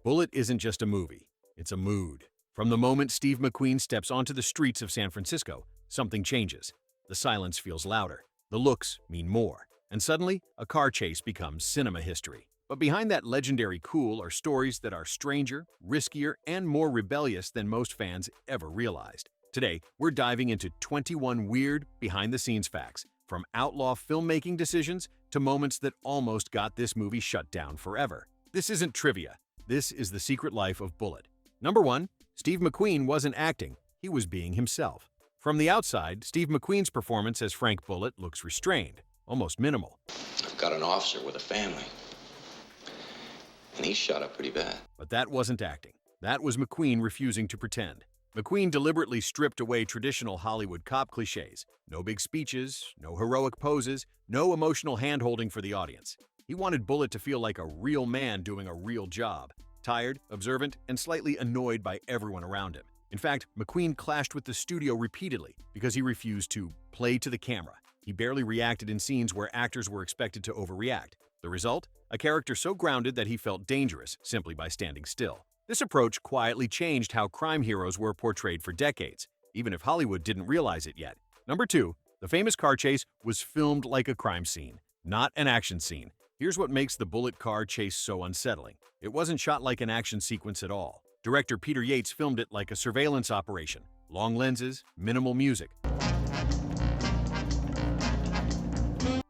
Bullitt isn't just a movie, it's a mood. From the moment Steve McQueen steps onto the streets of San Francisco, something changes. The silence feels louder, the looks mean more, and suddenly, a car chase becomes cinema history. But behind that legendary cool are stories that are stranger, riskier, and more rebellious than most fans ever realized. Today, we're diving into 21 weird, behind-the-scenes facts, from outlaw filmmaking decisions to moments that almost got this movie shut down forever. This isn't trivia. This is the secret life of Bullitt. Number 1. Steve McQueen wasn't acting, he was being himself. From the outside, Steve McQueen's performance as Frank Bullitt looks restrained, almost minimal. I've got an officer with a family, and he's shot up pretty bad. But that wasn't acting. That was McQueen refusing to pretend. McQueen deliberately stripped away traditional Hollywood cop cliches. No big speeches, no heroic poses, no emotional hand-holding for the audience. He wanted Bullitt to feel like a real man doing a real job, tired, observant, and slightly annoyed by everyone around him. In fact, McQueen clashed with the studio repeatedly because he refused to play to the camera. He barely reacted in scenes where actors were expected to overreact. The result? A character so grounded that he felt dangerous simply by standing still. This approach quietly changed how crime heroes were portrayed for decades, even if Hollywood didn't realize it yet. Number 2, the famous car chase was filmed like a crime scene, not an action scene. Here's what makes the Bullitt car chase so unsettling. It wasn't shot like an action sequence at all. Director Peter Yates filmed it like a surveillance operation. Long lenses, minimal music,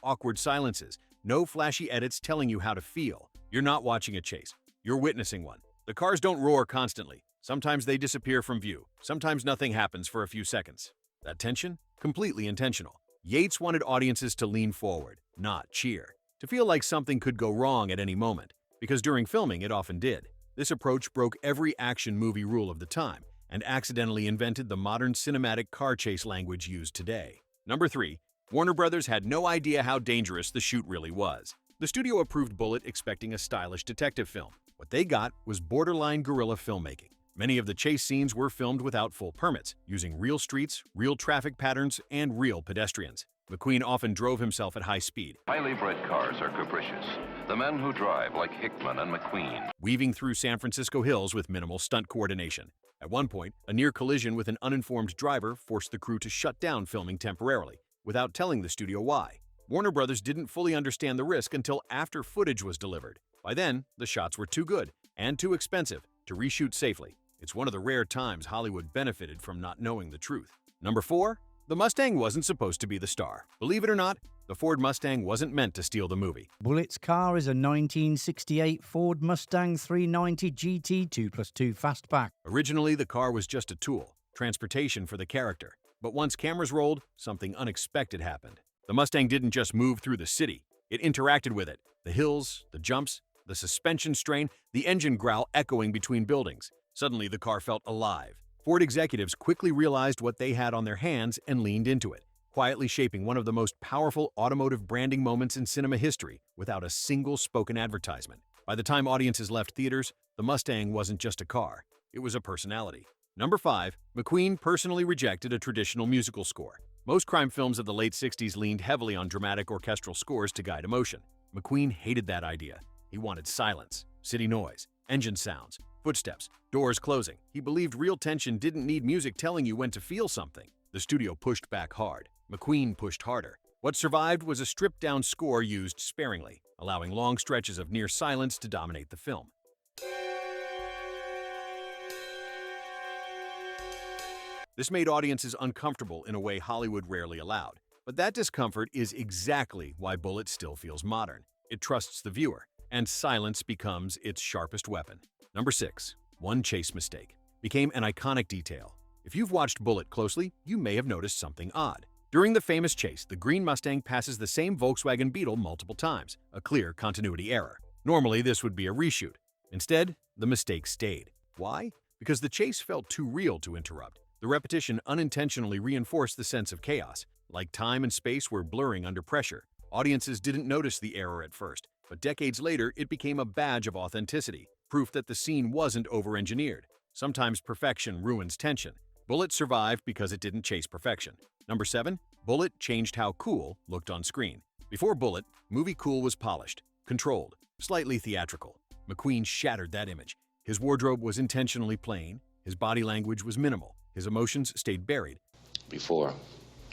awkward silences, no flashy edits telling you how to feel. You're not watching a chase, you're witnessing one. The cars don't roar constantly. Sometimes they disappear from view. Sometimes nothing happens for a few seconds. That tension? Completely intentional. Yates wanted audiences to lean forward, not cheer, to feel like something could go wrong at any moment, because during filming it often did. This approach broke every action movie rule of the time and accidentally invented the modern cinematic car chase language used today. Number 3. Warner Brothers had no idea how dangerous the shoot really was. The studio approved Bullitt expecting a stylish detective film. What they got was borderline guerrilla filmmaking. Many of the chase scenes were filmed without full permits, using real streets, real traffic patterns, and real pedestrians. McQueen often drove himself at high speed, Highly bred cars are capricious. The men who drive, like Hickman and McQueen, weaving through San Francisco hills with minimal stunt coordination. At one point, a near collision with an uninformed driver forced the crew to shut down filming temporarily, without telling the studio why. Warner Brothers didn't fully understand the risk until after footage was delivered. By then, the shots were too good and too expensive to reshoot safely. It's one of the rare times Hollywood benefited from not knowing the truth. Number 4. The Mustang wasn't supposed to be the star. Believe it or not, the Ford Mustang wasn't meant to steal the movie. Bullitt's car is a 1968 Ford Mustang 390 GT 2+2 Fastback. Originally, the car was just a tool, transportation for the character. But once cameras rolled, something unexpected happened. The Mustang didn't just move through the city, it interacted with it. The hills, the jumps, the suspension strain, the engine growl echoing between buildings. Suddenly, the car felt alive. Ford executives quickly realized what they had on their hands and leaned into it, quietly shaping one of the most powerful automotive branding moments in cinema history without a single spoken advertisement. By the time audiences left theaters, the Mustang wasn't just a car, it was a personality. Number 5. McQueen personally rejected a traditional musical score. Most crime films of the late 60s leaned heavily on dramatic orchestral scores to guide emotion. McQueen hated that idea. He wanted silence, city noise, engine sounds, footsteps, doors closing. He believed real tension didn't need music telling you when to feel something. The studio pushed back hard. McQueen pushed harder. What survived was a stripped-down score used sparingly, allowing long stretches of near silence to dominate the film. This made audiences uncomfortable in a way Hollywood rarely allowed. But that discomfort is exactly why Bullitt still feels modern. It trusts the viewer, and silence becomes its sharpest weapon. Number 6. One chase mistake became an iconic detail. If you've watched Bullitt closely, you may have noticed something odd. During the famous chase, the green Mustang passes the same Volkswagen Beetle multiple times, a clear continuity error. Normally, this would be a reshoot. Instead, the mistake stayed. Why? Because the chase felt too real to interrupt. The repetition unintentionally reinforced the sense of chaos, like time and space were blurring under pressure. Audiences didn't notice the error at first, but decades later it became a badge of authenticity, proof that the scene wasn't over-engineered. Sometimes perfection ruins tension. Bullitt survived because it didn't chase perfection. Number 7. Bullitt changed how cool looked on screen. Before Bullitt, movie cool was polished, controlled, slightly theatrical. McQueen shattered that image. His wardrobe was intentionally plain, his body language was minimal, his emotions stayed buried. Before,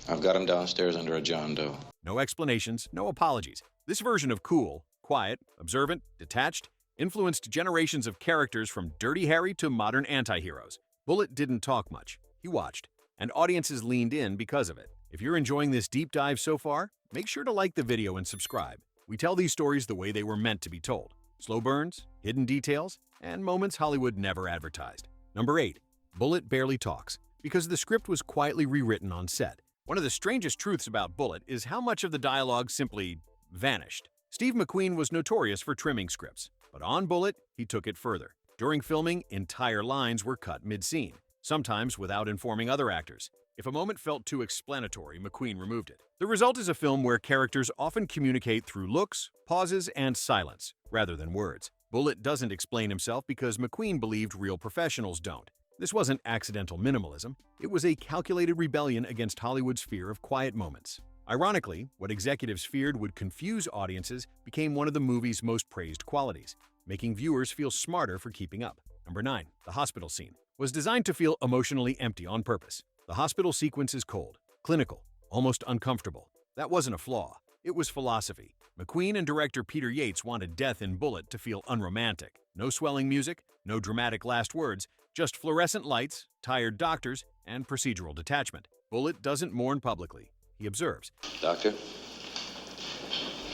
I've got him downstairs under a John Doe. No explanations, no apologies. This version of cool, quiet, observant, detached, influenced generations of characters from Dirty Harry to modern anti-heroes. Bullitt didn't talk much. He watched, and audiences leaned in because of it. If you're enjoying this deep dive so far, make sure to like the video and subscribe. We tell these stories the way they were meant to be told. Slow burns, hidden details, and moments Hollywood never advertised. Number 8. Bullitt barely talks, because the script was quietly rewritten on set. One of the strangest truths about Bullitt is how much of the dialogue simply vanished. Steve McQueen was notorious for trimming scripts, but on Bullitt, he took it further. During filming, entire lines were cut mid-scene, sometimes without informing other actors. If a moment felt too explanatory, McQueen removed it. The result is a film where characters often communicate through looks, pauses, and silence, rather than words. Bullitt doesn't explain himself because McQueen believed real professionals don't. This wasn't accidental minimalism. It was a calculated rebellion against Hollywood's fear of quiet moments. Ironically, what executives feared would confuse audiences became one of the movie's most praised qualities, making viewers feel smarter for keeping up. Number 9. The hospital scene was designed to feel emotionally empty on purpose. The hospital sequence is cold, clinical, almost uncomfortable. That wasn't a flaw. It was philosophy. McQueen and director Peter Yates wanted death in Bullitt to feel unromantic. No swelling music, no dramatic last words, just fluorescent lights, tired doctors, and procedural detachment. Bullitt doesn't mourn publicly. He observes. Doctor,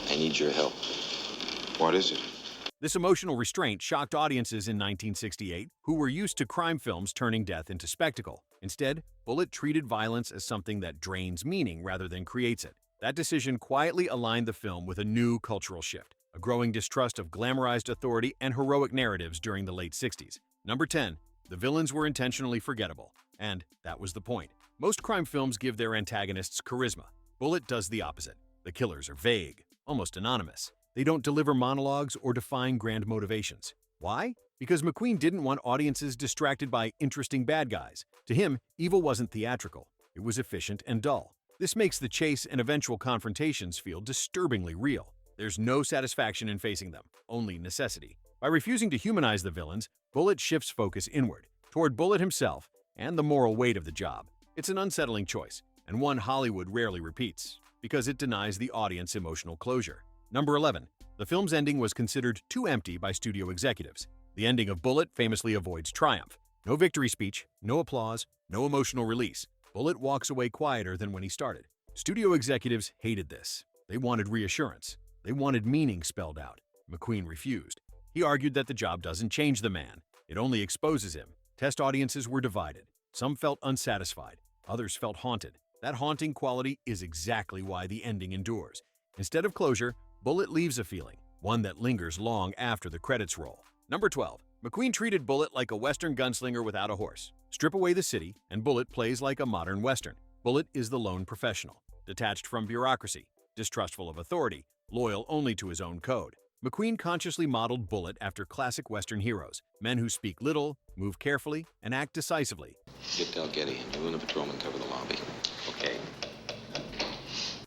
I need your help. What is it? This emotional restraint shocked audiences in 1968 who were used to crime films turning death into spectacle. Instead, Bullitt treated violence as something that drains meaning rather than creates it. That decision quietly aligned the film with a new cultural shift, a growing distrust of glamorized authority and heroic narratives during the late 60s. Number 10. The villains were intentionally forgettable, and that was the point. Most crime films give their antagonists charisma. Bullitt does the opposite. The killers are vague, almost anonymous. They don't deliver monologues or define grand motivations. Why? Because McQueen didn't want audiences distracted by interesting bad guys. To him, evil wasn't theatrical. It was efficient and dull. This makes the chase and eventual confrontations feel disturbingly real. There's no satisfaction in facing them, only necessity. By refusing to humanize the villains, Bullitt shifts focus inward, toward Bullitt himself and the moral weight of the job. It's an unsettling choice, and one Hollywood rarely repeats, because it denies the audience emotional closure. Number 11. The film's ending was considered too empty by studio executives. The ending of Bullitt famously avoids triumph. No victory speech, no applause, no emotional release. Bullitt walks away quieter than when he started. Studio executives hated this. They wanted reassurance. They wanted meaning spelled out. McQueen refused. He argued that the job doesn't change the man. It only exposes him. Test audiences were divided. Some felt unsatisfied. Others felt haunted. That haunting quality is exactly why the ending endures. Instead of closure, Bullitt leaves a feeling, one that lingers long after the credits roll. Number 12. McQueen treated Bullitt like a Western gunslinger without a horse. Strip away the city, and Bullitt plays like a modern Western. Bullitt is the lone professional, detached from bureaucracy, distrustful of authority, loyal only to his own code. McQueen consciously modeled Bullitt after classic Western heroes, men who speak little, move carefully, and act decisively. Get Del Getty and you and the patrolman cover the lobby. Okay.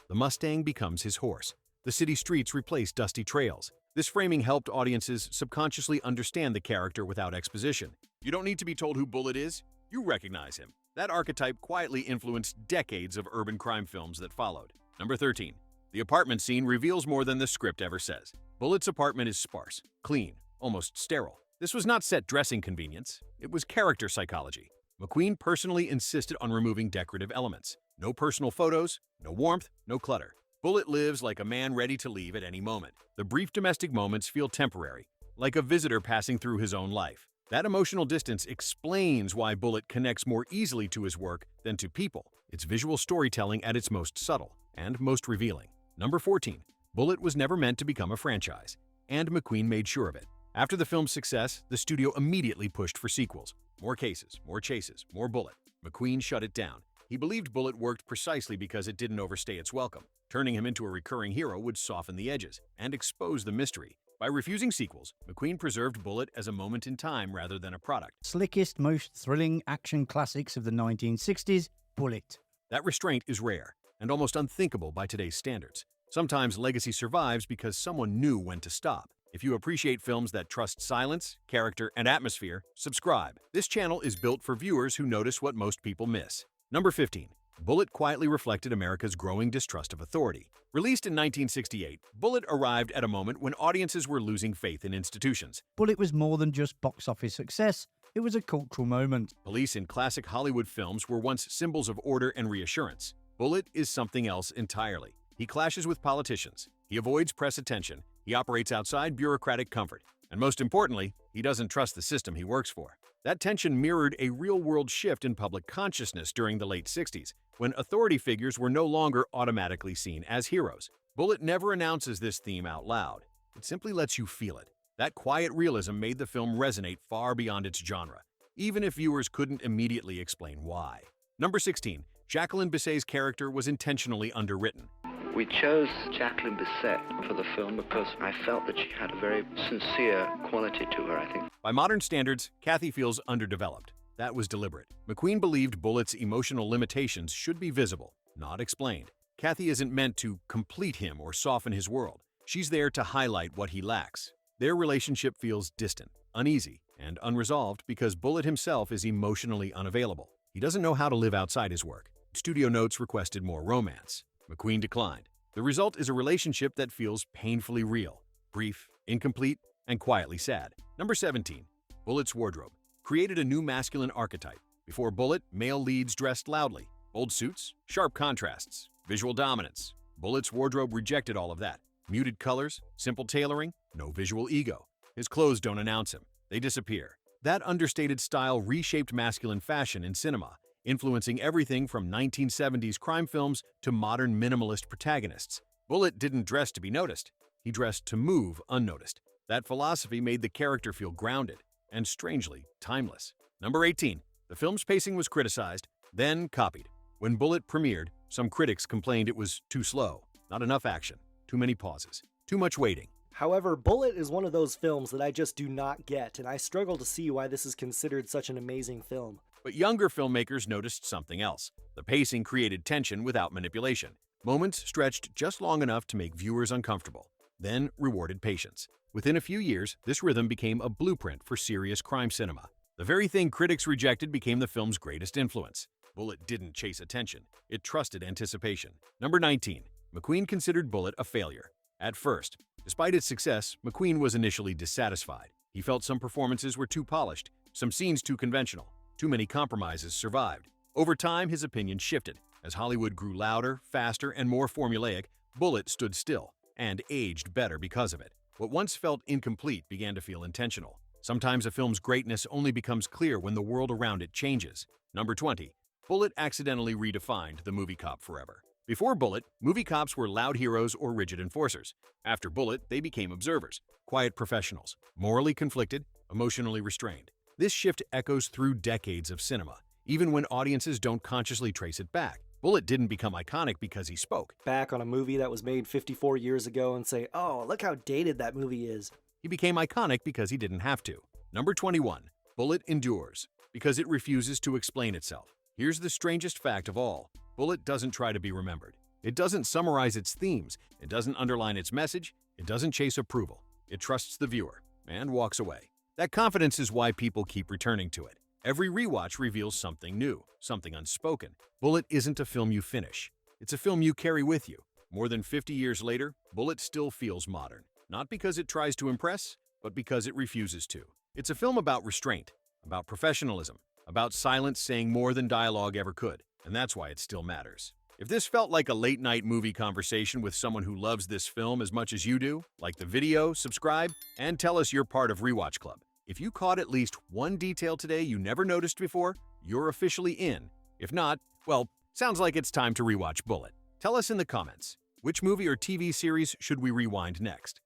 The Mustang becomes his horse. The city streets replace dusty trails. This framing helped audiences subconsciously understand the character without exposition. You don't need to be told who Bullitt is. You recognize him. That archetype quietly influenced decades of urban crime films that followed. Number 13. The apartment scene reveals more than the script ever says. Bullitt's apartment is sparse, clean, almost sterile. This was not set dressing convenience. It was character psychology. McQueen personally insisted on removing decorative elements. No personal photos, no warmth, no clutter. Bullitt lives like a man ready to leave at any moment. The brief domestic moments feel temporary, like a visitor passing through his own life. That emotional distance explains why Bullitt connects more easily to his work than to people. It's visual storytelling at its most subtle and most revealing. Number 14. Bullitt was never meant to become a franchise, and McQueen made sure of it. After the film's success, the studio immediately pushed for sequels. More cases, more chases, more Bullitt. McQueen shut it down. He believed Bullitt worked precisely because it didn't overstay its welcome. Turning him into a recurring hero would soften the edges and expose the mystery. By refusing sequels, McQueen preserved Bullitt as a moment in time rather than a product. Slickest, most thrilling action classics of the 1960s, Bullitt. That restraint is rare and almost unthinkable by today's standards. Sometimes legacy survives because someone knew when to stop. If you appreciate films that trust silence, character, and atmosphere, subscribe. This channel is built for viewers who notice what most people miss. Number 15. Bullitt quietly reflected America's growing distrust of authority. Released in 1968, Bullitt arrived at a moment when audiences were losing faith in institutions. Bullitt was more than just box office success, it was a cultural moment. Police in classic Hollywood films were once symbols of order and reassurance. Bullitt is something else entirely. He clashes with politicians, he avoids press attention, he operates outside bureaucratic comfort, and most importantly, he doesn't trust the system he works for. That tension mirrored a real-world shift in public consciousness during the late 60s, when authority figures were no longer automatically seen as heroes. Bullitt never announces this theme out loud. It simply lets you feel it. That quiet realism made the film resonate far beyond its genre, even if viewers couldn't immediately explain why. Number 16. Jacqueline Bisset's character was intentionally underwritten. We chose Jacqueline Bisset for the film because I felt that she had a very sincere quality to her, I think. By modern standards, Kathy feels underdeveloped. That was deliberate. McQueen believed Bullitt's emotional limitations should be visible, not explained. Kathy isn't meant to complete him or soften his world. She's there to highlight what he lacks. Their relationship feels distant, uneasy, and unresolved because Bullitt himself is emotionally unavailable. He doesn't know how to live outside his work. Studio notes requested more romance. McQueen declined. The result is a relationship that feels painfully real, brief, incomplete, and quietly sad. Number 17. Bullitt's wardrobe created a new masculine archetype. Before Bullitt, male leads dressed loudly. Bold suits, sharp contrasts, visual dominance. Bullitt's wardrobe rejected all of that. Muted colors, simple tailoring, no visual ego. His clothes don't announce him. They disappear. That understated style reshaped masculine fashion in cinema, influencing everything from 1970s crime films to modern minimalist protagonists. Bullitt didn't dress to be noticed. He dressed to move unnoticed. That philosophy made the character feel grounded and, strangely, timeless. Number 18. The film's pacing was criticized, then copied. When Bullitt premiered, some critics complained it was too slow, not enough action, too many pauses, too much waiting. However, Bullitt is one of those films that I just do not get, and I struggle to see why this is considered such an amazing film. But younger filmmakers noticed something else. The pacing created tension without manipulation. Moments stretched just long enough to make viewers uncomfortable, then rewarded patience. Within a few years, this rhythm became a blueprint for serious crime cinema. The very thing critics rejected became the film's greatest influence. Bullitt didn't chase attention. It trusted anticipation. Number 19. McQueen considered Bullitt a failure. At first, despite its success, McQueen was initially dissatisfied. He felt some performances were too polished, some scenes too conventional. Too many compromises survived. Over time, his opinion shifted. As Hollywood grew louder, faster, and more formulaic, Bullitt stood still and aged better because of it. What once felt incomplete began to feel intentional. Sometimes a film's greatness only becomes clear when the world around it changes. Number 20. Bullitt accidentally redefined the movie cop forever. Before Bullitt, movie cops were loud heroes or rigid enforcers. After Bullitt, they became observers, quiet professionals, morally conflicted, emotionally restrained. This shift echoes through decades of cinema, even when audiences don't consciously trace it back. Bullitt didn't become iconic because he spoke. Back on a movie that was made 54 years ago and say, oh, look how dated that movie is. He became iconic because he didn't have to. Number 21. Bullitt endures because it refuses to explain itself. Here's the strangest fact of all. Bullitt doesn't try to be remembered. It doesn't summarize its themes. It doesn't underline its message. It doesn't chase approval. It trusts the viewer and walks away. That confidence is why people keep returning to it. Every rewatch reveals something new, something unspoken. Bullitt isn't a film you finish. It's a film you carry with you. More than 50 years later, Bullitt still feels modern. Not because it tries to impress, but because it refuses to. It's a film about restraint, about professionalism, about silence saying more than dialogue ever could, and that's why it still matters. If this felt like a late-night movie conversation with someone who loves this film as much as you do, like the video, subscribe, and tell us you're part of Rewatch Club. If you caught at least one detail today you never noticed before, you're officially in. If not, well, sounds like it's time to rewatch Bullitt. Tell us in the comments, which movie or TV series should we rewind next?